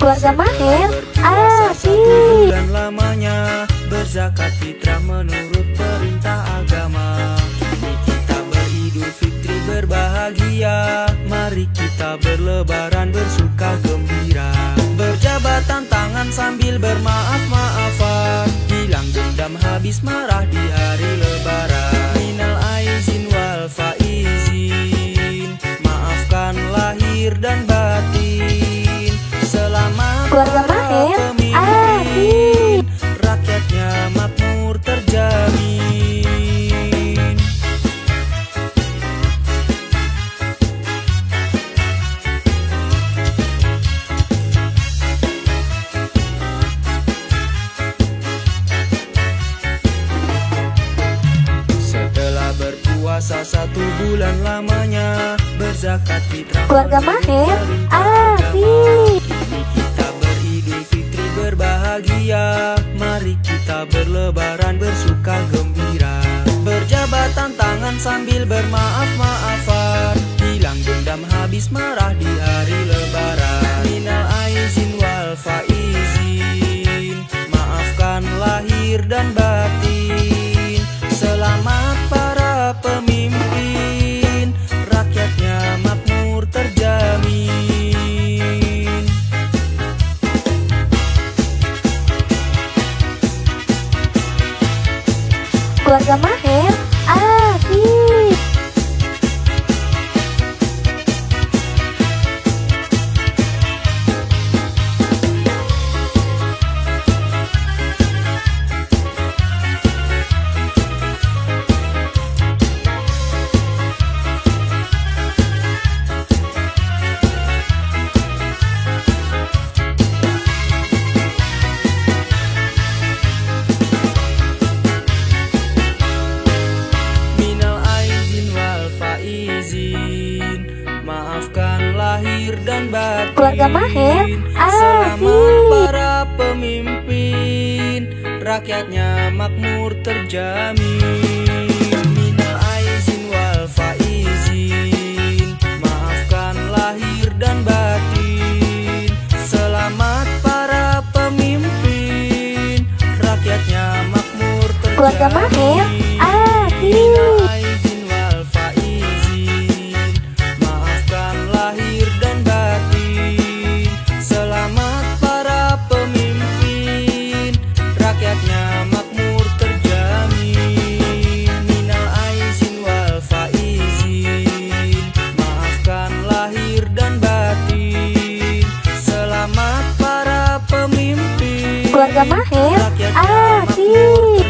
Keluarga Maher asik. Bulan lamanya berzakat fitrah menurut perintah agama. Kini kita beridul fitri berbahagia. Mari kita berlebaran bersuka gembira. Berjabatan tangan sambil bermaaf-maafan. Hilang dendam habis marah di hari lebaran. Minal aizin wal faizin, maafkan lahir dan batin. Selamat Keluarga para Maher pemimpin, rakyatnya makmur terjamin. Setelah berpuasa 1 bulan lamanya, berzakat fitrah Keluarga Maher asik. Kini kita beridul fitri berbahagia. Mari kita berlebaran bersuka gembira. Berjabatan tangan sambil bermaaf-maafan. Hilang dendam habis marah di hari lebaran. Minal aizin wal faizin, maafkan lahir dan batin. Selamat para pemimpin, rakyatnya makmur terjamin. Keluarga Maher asik. Minal aizin wal faizin, maafkan lahir dan batin. Keluarga Maher Selamat asik. para pemimpin, rakyatnya makmur terjamin. Minal aizin wal faizin, maafkan lahir dan batin. Selamat para pemimpin, rakyatnya makmur terjamin. Keluarga Maher asik. Minal aizin wal faizin, maafkan lahir dan batin. Selamat para pemimpin, rakyatnya makmur terjamin. Minal aizin wal faizin, maafkan lahir dan batin. Selamat para pemimpin, Keluarga Maher rakyatnya makmur asik.